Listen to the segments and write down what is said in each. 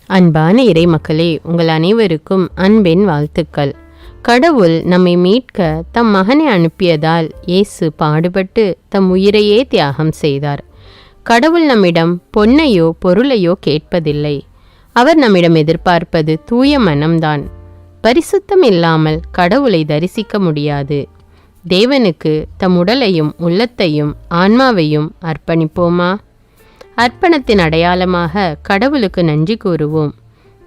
அன்பான இறைமக்களே, உங்கள் அனைவருக்கும் அன்பின் வாழ்த்துக்கள். கடவுள் நம்மை மீட்க தம் மகனை அனுப்பியதால் இயேசு பாடுபட்டு தம் உயிரையே தியாகம் செய்தார். கடவுள் நம்மிடம் பொன்னையோ பொருளையோ கேட்பதில்லை. அவர் நம்மிடம் எதிர்பார்ப்பது தூய மனம்தான். பரிசுத்தம் இல்லாமல் கடவுளை தரிசிக்க முடியாது. தேவனுக்கு தம் உடலையும் உள்ளத்தையும் ஆன்மாவையும் அர்ப்பணிப்போமா? அர்ப்பணத்தின் அடையாளமாக கடவுளுக்கு நன்றி கூறுவோம்.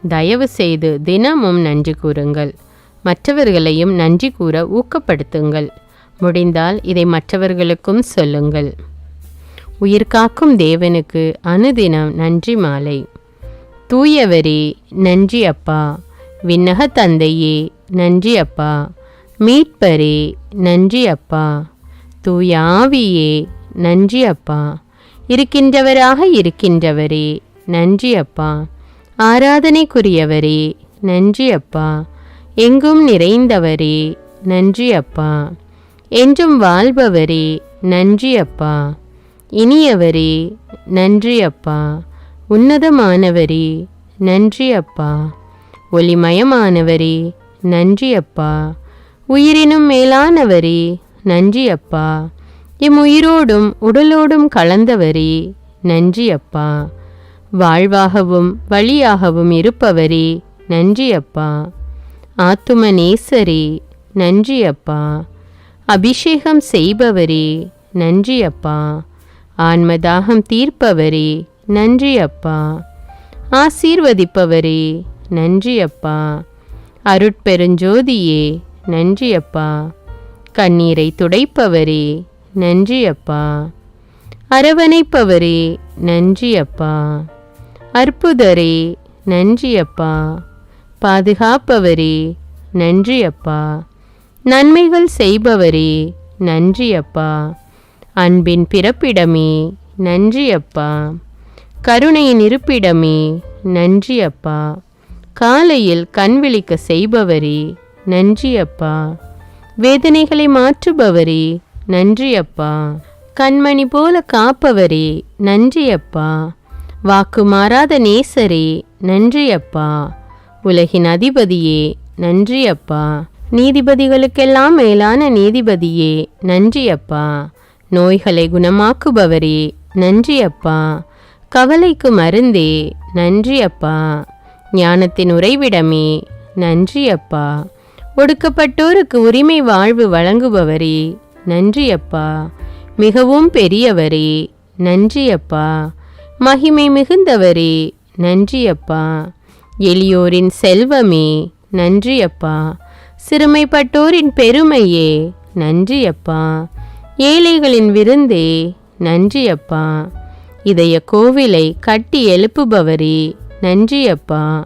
தயவு செய்து தினமும் நன்றி கூறுங்கள். மற்றவர்களையும் நன்றி கூற ஊக்கப்படுத்துங்கள். முடிந்தால் இதை மற்றவர்களுக்கும் சொல்லுங்கள். உயிர்காக்கும் தேவனுக்கு அனுதினம் நன்றி மாலை. தூயவரே நன்றி அப்பா. விண்ணக தந்தையே நன்றி அப்பா. மீட்பரே நன்றி அப்பா. தூய ஆவியே நன்றி அப்பா. இருக்கின்றவராக இருக்கின்றவரே நன்றி அப்பா. ஆராதனைக்குரியவரே நன்றி அப்பா. எங்கும் நிறைந்தவரே நன்றி அப்பா. என்றும் வாழ்பவரே நன்றி அப்பா. இனியவரே நன்றி அப்பா. உன்னதமானவரே நன்றி அப்பா. ஒளிமயமானவரே நன்றி அப்பா. உயிரினும் மேலானவரே நன்றி அப்பா. எம் உயிரோடும் உடலோடும் கலந்தவரே நன்றி அப்பா. வாழ்வாகவும் வழியாகவும் இருப்பவரே நன்றி அப்பா. ஆத்தும நேசரே நன்றி அப்பா. அபிஷேகம் செய்பவரே நன்றி அப்பா. ஆன்மதாகம் தீர்ப்பவரே நன்றி அப்பா. ஆசீர்வதிப்பவரே நன்றி அப்பா. அருட்பெருஞ்சோதியே நன்றி அப்பா. கண்ணீரை துடைப்பவரே நன்றி அப்பா. அரவணைப்பவரே நன்றி அப்பா. அற்புதரே நன்றி அப்பா. பாதுகாப்பவரே நன்றி அப்பா. நன்மைகள் செய்பவரே நன்றி அப்பா. அன்பின் பிறப்பிடமே நன்றி அப்பா. கருணையின் இருப்பிடமே நன்றி அப்பா. காலையில் கண் விழிக்க செய்பவரே நன்றி அப்பா. வேதனைகளை மாற்றுபவரே நன்றி அப்பா. கண்மணி போல காப்பவரே நன்றி அப்பா. வாக்கு மாறாத நேசரே நன்றி அப்பா. உலகின் அதிபதியே நன்றி அப்பா. நீதிபதிகளுக்கெல்லாம் மேலான நீதிபதியே நன்றி அப்பா. நோய்களை குணமாக்குபவரே நன்றி அப்பா. கவலைக்கு மருந்தே நன்றி அப்பா. ஞானத்தின் உறைவிடமே நன்றி அப்பா. ஒடுக்கப்பட்டோருக்கு உரிமை வாழ்வு வழங்குபவரே நன்றி அப்பா. மிகவும் பெரியவரே நன்றி அப்பா. மகிமை மிகுந்தவரே நன்றி அப்பா. எளியோரின் செல்வமே நன்றி அப்பா. சிறுமைப்பட்டோரின் பெருமையே நன்றி அப்பா. ஏழைகளின் விருந்தே நன்றி அப்பா. இதய கோவிலை கட்டி எழுப்புபவரே நன்றி அப்பா.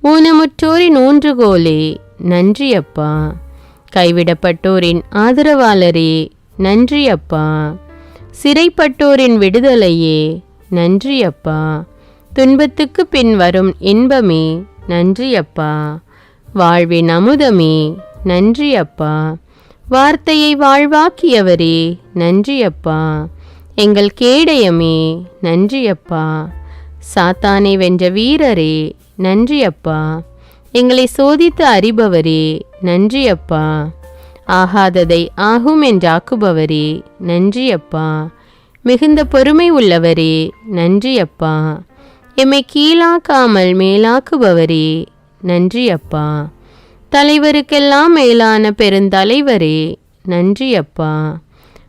ஊனமுற்றோரின் ஊன்றுகோலே நன்றி அப்பா. கைவிடப்பட்டோரின் ஆதரவாளரே நன்றி அப்பா. சிறைப்பட்டோரின் விடுதலையே நன்றி அப்பா. துன்பத்துக்கு பின் வரும் இன்பமே நன்றி அப்பா. வாழ்வின் அமுதமே நன்றி அப்பா. வார்த்தையை வாழ்வாக்கியவரே நன்றி அப்பா. எங்கள் கேடயமே நன்றி அப்பா. சாத்தானை வென்ற வீரரே நன்றி அப்பா. எங்களை சோதித்து அறிபவரே நன்றி அப்பா. ஆகாததை ஆகும் என்றாக்குபவரே நன்றி அப்பா. மிகுந்த பொறுமை உள்ளவரே நன்றி அப்பா. எம்மை கீழாக்காமல் மேலாக்குபவரே நன்றி அப்பா. தலைவருக்கெல்லாம் மேலான பெருந்தலைவரே நன்றி அப்பா.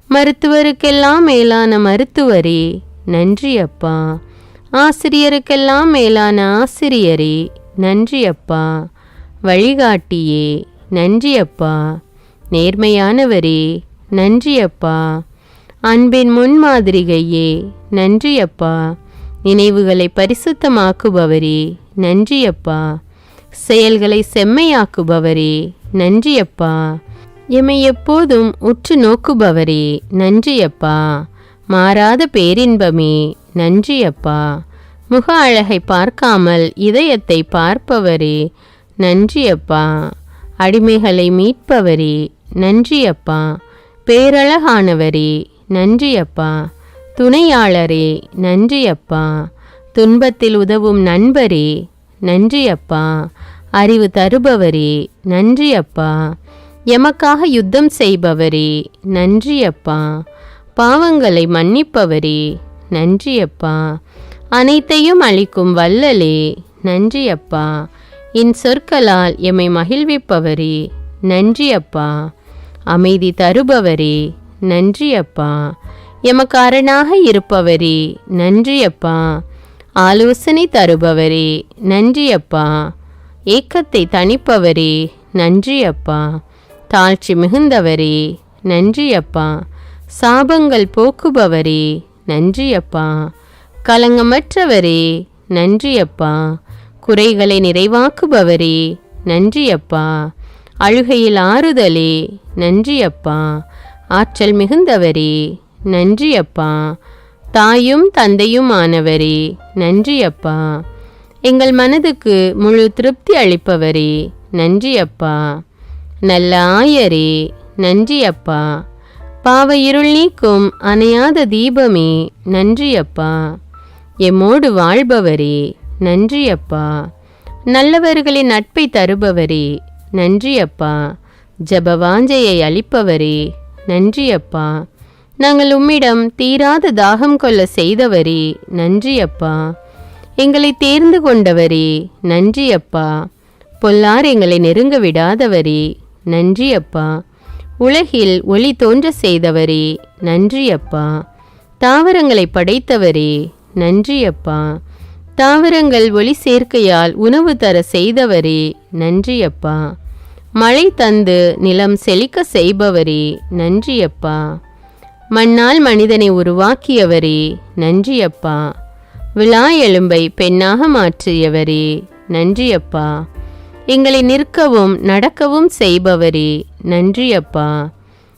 மருத்துவருக்கெல்லாம் மேலான மருத்துவரே நன்றி அப்பா. ஆசிரியருக்கெல்லாம் மேலான ஆசிரியரே நன்றி அப்பா. வழிகாட்டியே நன்றி அப்பா. நேர்மையானவரே நன்றி அப்பா. அன்பின் முன்மாதிரிகையே நன்றி அப்பா. நினைவுகளை பரிசுத்தமாக்குபவரே நன்றி அப்பா. செயல்களை செம்மையாக்குபவரே நன்றி அப்பா. எம்மை எப்போதும் உற்று நோக்குபவரே நன்றி அப்பா. மாறாத பேரின்பமே நன்றி அப்பா. முக அழகை பார்க்காமல் இதயத்தை பார்ப்பவரே நன்றி அப்பா. அடிமைகளை மீட்பவரே நன்றி அப்பா. பேரழகானவரே நன்றி அப்பா. துணையாளரே நன்றி அப்பா. துன்பத்தில் உதவும் நண்பரே நன்றி அப்பா. அறிவு தருபவரே நன்றி அப்பா. எமக்காக யுத்தம் செய்பவரே நன்றி அப்பா. பாவங்களை மன்னிப்பவரே நன்றி அப்பா. அனைத்தையும் அளிக்கும் வல்லலே நன்றி அப்பா. என் சொற்களால் எம்மை மகிழ்விப்பவரே நன்றி அப்பா. அமைதி தருபவரே நன்றி அப்பா. எமக்கு அரணாக இருப்பவரே நன்றி அப்பா. ஆலோசனை தருபவரே நன்றி அப்பா. ஏக்கத்தை தணிப்பவரே நன்றி அப்பா. தாழ்ச்சி மிகுந்தவரே நன்றி அப்பா. சாபங்கள் போக்குபவரே நன்றி அப்பா. கலங்கமற்றவரே நன்றி அப்பா. குறைகளை நிறைவாக்குபவரே நன்றி அப்பா. அழுகையில் ஆறுதலே நன்றி அப்பா. ஆற்றல் மிகுந்தவரே நன்றி அப்பா. தாயும் தந்தையும் ஆனவரே நன்றி அப்பா. எங்கள் மனதுக்கு முழு திருப்தி அளிப்பவரே நன்றி அப்பா. நல்ல ஆயரே நன்றி அப்பா. பாவ இருள் நீக்கும் அணையாத தீபமே நன்றி அப்பா. எம்மோடு வாழ்பவரே நன்றி அப்பா. நல்லவர்களின் நட்பை தருபவரே நன்றி அப்பா. ஜபவாஞ்சையை அளிப்பவரே நன்றி அப்பா. நாங்கள் உம்மிடம் தீராத தாகம் கொள்ள செய்தவரே நன்றி அப்பா. எங்களை தேர்ந்து கொண்டவரே நன்றி அப்பா. பொல்லார் எங்களை நெருங்க விடாதவரே நன்றி அப்பா. உலகில் ஒளி தோன்ற செய்தவரே நன்றி அப்பா. தாவரங்களை படைத்தவரே நன்றி அப்பா. தாவரங்கள் ஒளி சேர்க்கையால் உணவு தர செய்தவரே நன்றி அப்பா. மழை தந்து நிலம் செழிக்க செய்பவரே நன்றி அப்பா. மண்ணால் மனிதனை உருவாக்கியவரே நன்றி அப்பா. விழா எலும்பை பெண்ணாக மாற்றியவரே நன்றி அப்பா. எங்களை நிற்கவும் நடக்கவும் செய்பவரே நன்றி அப்பா.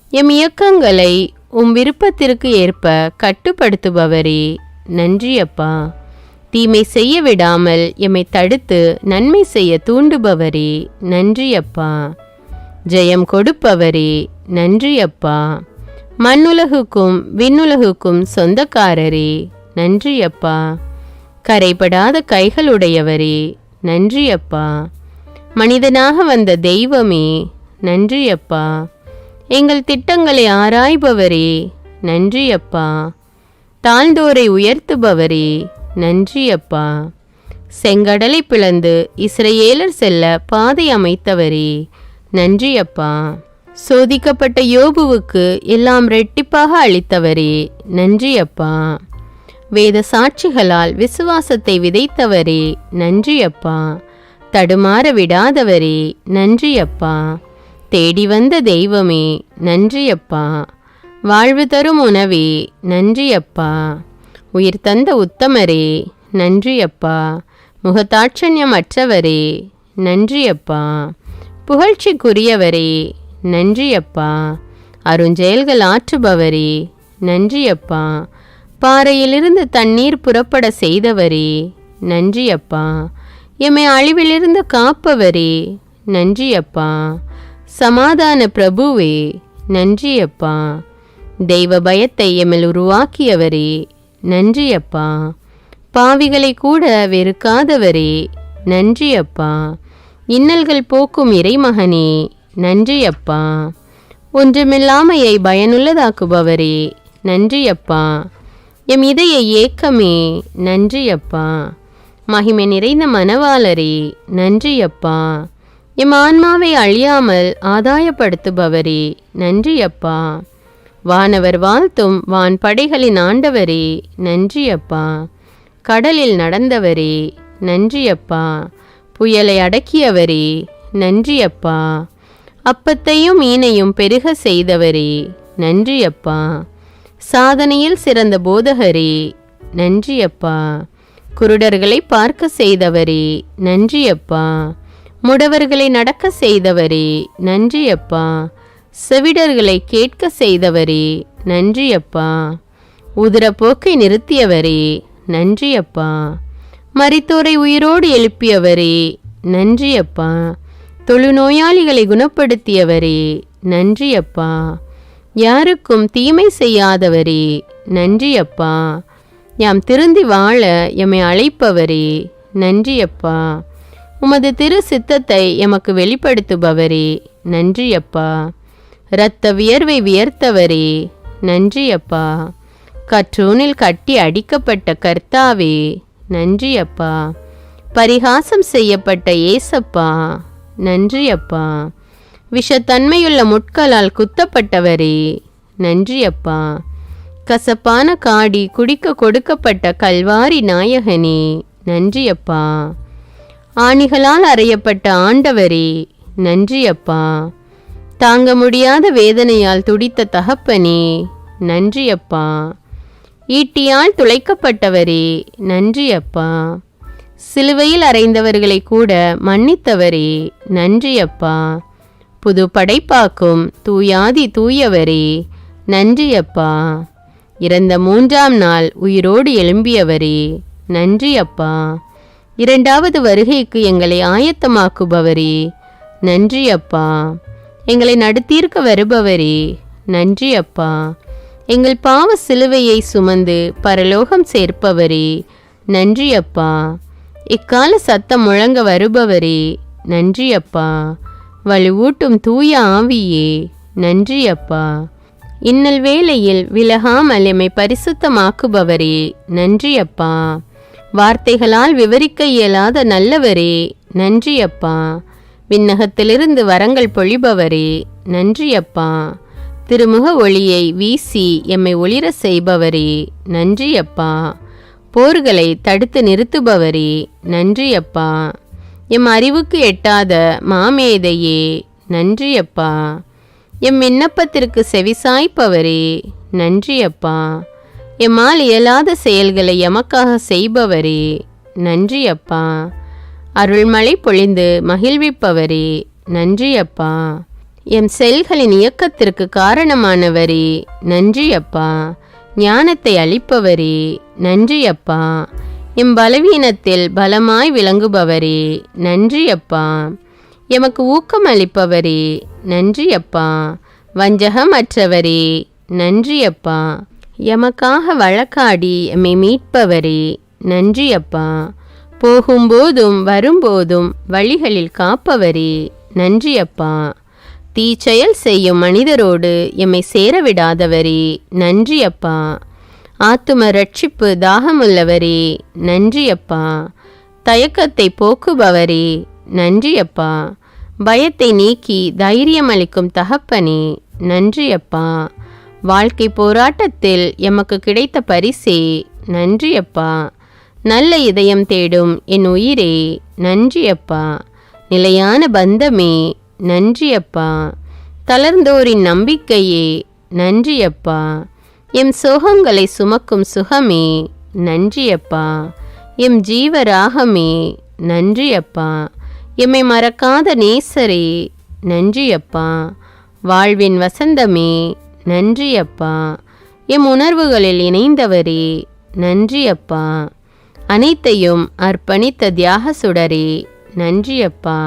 எம் இயக்கங்களை உம் விருப்பத்திற்கு ஏற்ப கட்டுப்படுத்துபவரே நன்றி அப்பா. தீமை செய்ய விடாமல் எம்மை தடுத்து நன்மை செய்ய தூண்டுபவரே நன்றி அப்பா. ஜெயம் கொடுப்பவரே நன்றி அப்பா. மண்ணுலகுக்கும் விண்ணுலகுக்கும் சொந்தக்காரரே நன்றி அப்பா. கரைபடாத கைகளுடையவரே நன்றி அப்பா. மனிதனாக வந்த தெய்வமே நன்றி அப்பா. எங்கள் திட்டங்களை ஆராய்பவரே நன்றி அப்பா. தாழ்ந்தோரை உயர்த்துபவரே நன்றி அப்பா. செங்கடலை பிளந்து இஸ்ரவேலர் செல்ல பாதை அமைத்தவரே நன்றி அப்பா. சோதிக்கப்பட்ட யோபுவுக்கு எல்லாம் ரெட்டிப்பாக அளித்தவரே நன்றி அப்பா. வேத சாட்சிகளால் விசுவாசத்தை விதைத்தவரே நன்றி அப்பா. தடுமாற விடாதவரே நன்றி அப்பா. தேடி வந்த தெய்வமே நன்றி அப்பா. வாழ்வு தரும் உணவே நன்றி அப்பா. உயிர் தந்த உத்தமரே நன்றி அப்பா. முகதாட்சண்யமற்றவரே நன்றி அப்பா. புகழ்ச்சிக்குரியவரே நன்றி அப்பா. அருஞ்செயல்கள் ஆற்றுபவரே நன்றி அப்பா. பாறையிலிருந்து தண்ணீர் புறப்பட செய்தவரே நன்றி அப்பா. எம்மை அழிவிலிருந்து காப்பவரே நன்றி அப்பா. சமாதான பிரபுவே நன்றி அப்பா. தெய்வ பயத்தை எம்மில் உருவாக்கியவரே நன்றி அப்பா. பாவிகளை கூட வெறுக்காதவரே நன்றி அப்பா. இன்னல்கள் போக்கும் இறைமகனே நன்றி அப்பா. ஒன்றுமில்லாமையை பயனுள்ளதாக்குபவரே நன்றி அப்பா. எம் இதய ஏக்கமே நன்றி அப்பா. மகிமை நிறைந்த மனவாளரே நன்றி அப்பா. எம் ஆன்மாவை அழியாமல் ஆதாயப்படுத்துபவரே நன்றி அப்பா. வானவர் வாழ்த்தும் வான் படைகளின் ஆண்டவரே நன்றி அப்பா. கடலில் நடந்தவரே நன்றி அப்பா. புயலை அடக்கியவரே நன்றி அப்பா. அப்பத்தையும் மீனையும் பெருக செய்தவரே நன்றி அப்பா. சாதனையில் சிறந்த போதகரே நன்றி அப்பா. குருடர்களை பார்க்க செய்தவரே நன்றி அப்பா. முடவர்களை நடக்க செய்தவரே நன்றி அப்பா. செவிடர்களை கேட்க செய்தவரே நன்றி அப்பா. உதிரப்போக்கை நிறுத்தியவரே நன்றி அப்பா. மரித்தோரை உயிரோடு எழுப்பியவரே நன்றி அப்பா. தொழுநோயாளிகளை குணப்படுத்தியவரே நன்றி அப்பா. யாருக்கும் தீமை செய்யாதவரே நன்றி அப்பா. யாம் திருந்தி வாழ எம்மை அழைப்பவரே நன்றி அப்பா. உமது திரு சித்தத்தை எமக்கு வெளிப்படுத்துபவரே, நன்றியப்பா. இரத்த வியர்வை வியர்த்தவரே, நன்றியப்பா. கற்றூனில் கட்டி அடிக்கப்பட்ட கர்த்தாவே, நன்றியப்பா. பரிகாசம் செய்யப்பட்ட ஏசப்பா, நன்றியப்பா. விஷத்தன்மையுள்ள முட்களால் குத்தப்பட்டவரே, நன்றியப்பா. கசப்பான காடி குடிக்க கொடுக்கப்பட்ட கல்வாரி நாயகனே, நன்றியப்பா. ஆணிகளால் அறையப்பட்ட ஆண்டவரே, நன்றியப்பா. தாங்க முடியாத வேதனையால் துடித்த தகப்பனே, நன்றியப்பா. ஈட்டியால் துளைக்கப்பட்டவரே, நன்றியப்பா. சிலுவையில் அறைந்தவர்களை கூட மன்னித்தவரே, நன்றியப்பா. புது படைப்பாக்கும் தூயாதி தூயவரே, நன்றியப்பா. இறந்த 3ஆம் நாள் உயிரோடு எழும்பியவரே, நன்றியப்பா. 2வது வருகைக்கு எங்களை ஆயத்தமாக்குபவரே, நன்றியப்பா. எங்களை நடுத்தீர்க்க வருபவரே, நன்றியப்பா. எங்கள் பாவ சிலுவையை சுமந்து பரலோகம் சேர்ப்பவரே, நன்றியப்பா. இக்கால சத்தம் முழங்க வருபவரே, நன்றியப்பா. வலுவூட்டும் தூய ஆவியே, நன்றியப்பா. இன்னல் வேளையில் விலகாமல் எம்மை பரிசுத்தமாக்குபவரே, நன்றியப்பா. வார்த்தைகளால் விவரிக்க இயலாத நல்லவரே, நன்றியப்பா. விண்ணகத்திலிருந்து வரங்கள் பொழிபவரே, நன்றியப்பா. திருமுக ஒளியை வீசி எம்மை ஒளிர செய்பவரே, நன்றியப்பா. போர்களை தடுத்து நிறுத்துபவரே, நன்றியப்பா. எம் அறிவுக்கு எட்டாத மாமேதையே, நன்றியப்பா. எம் விண்ணப்பத்திற்கு செவிசாய்ப்பவரே, நன்றியப்பா. எம்மால் இயலாத செயல்களை எமக்காக செய்பவரே, நன்றியப்பா. அருள்மழை பொழிந்து மகிழ்விப்பவரே, நன்றியப்பா. எம் செல்களின் இயக்கத்திற்கு காரணமானவரே, நன்றியப்பா. ஞானத்தை அளிப்பவரே, நன்றியப்பா. எம் பலவீனத்தில் பலமாய் விளங்குபவரே, நன்றியப்பா. எமக்கு ஊக்கம் அளிப்பவரே, நன்றியப்பா. வஞ்சகம் அற்றவரே, நன்றியப்பா. எமக்காக வழக்காடி எம்மை மீட்பவரே, நன்றியப்பா. போகும்போதும் வரும்போதும் வழிகளில் காப்பவரே, நன்றியப்பா. தீச்செயல் செய்யும் மனிதரோடு எம்மை சேரவிடாதவரே, நன்றியப்பா. ஆத்தும ரட்சிப்பு தாகமுள்ளவரே, நன்றியப்பா. தயக்கத்தை போக்குபவரே, நன்றியப்பா. பயத்தை நீக்கி தைரியமளிக்கும் தகப்பனே, நன்றியப்பா. வாழ்க்கை போராட்டத்தில் எமக்கு கிடைத்த பரிசே, நன்றியப்பா. நல்ல இதயம் தேடும் என் உயிரே, நன்றியப்பா. நிலையான பந்தமே, நன்றியப்பா. தளர்ந்தோரின் நம்பிக்கையே, நன்றியப்பா. எம் சோகங்களை சுமக்கும் சுகமே, நன்றியப்பா. எம் ஜீவராகமே, நன்றியப்பா. எம்மை மறக்காத நேசரே, நன்றியப்பா. வாழ்வின் வசந்தமே, நன்றியப்பா. எம் உணர்வுகளில் இணைந்தவரே, நன்றியப்பா. அனைத்தையும் அர்ப்பணித்த தியாக சுடரே, நன்றியப்பா.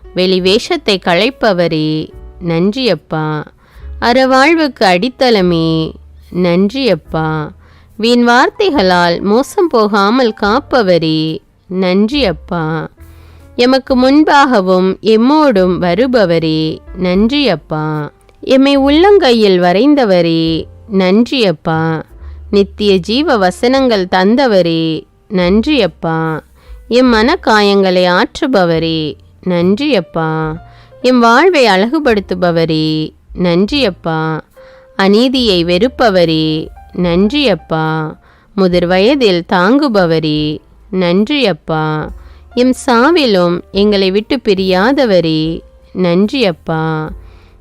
வெளிவேஷத்தை களைப்பவரே, நன்றியப்பா. அறவாழ்வுக்கு அடித்தளமே, நன்றியப்பா. வீண் வார்த்தைகளால் மோசம் போகாமல் காப்பவரே, நன்றியப்பா. எமக்கு முன்பாகவும் எம்மோடும் வருபவரே, நன்றியப்பா. எம்மை உள்ளங்கையில் வரைந்தவரே, நன்றியப்பா. நித்திய ஜீவ வசனங்கள் தந்தவரே, நன்றியப்பா. எம் மனக்காயங்களை ஆற்றுபவரே, நன்றியப்பா. எம் வாழ்வை அழகுபடுத்துபவரே, நன்றியப்பா. அநீதியை வெறுப்பவரே, நன்றியப்பா. முதிர் வயதில் தாங்குபவரே, நன்றியப்பா. எம் சாவிலும் எங்களை விட்டு பிரியாதவரே, நன்றியப்பா.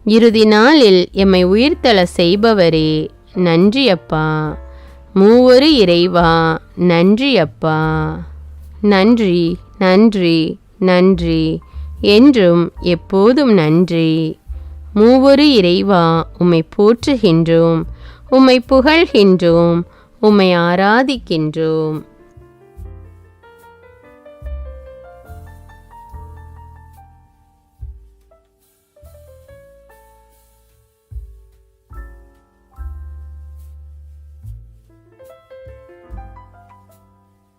இறுதி நாளில் எம்மை உயிர்த்தெழ செய்பவரே, நன்றியப்பா. மூவொரு இறைவா, நன்றியப்பா. நன்றி, நன்றி, நன்றி. என்றும் எப்போதும் நன்றி. மூவொரு இறைவா, உம்மை போற்றுகின்றோம், உம்மை புகழ்கின்றோம், உம்மை ஆராதிக்கின்றோம்.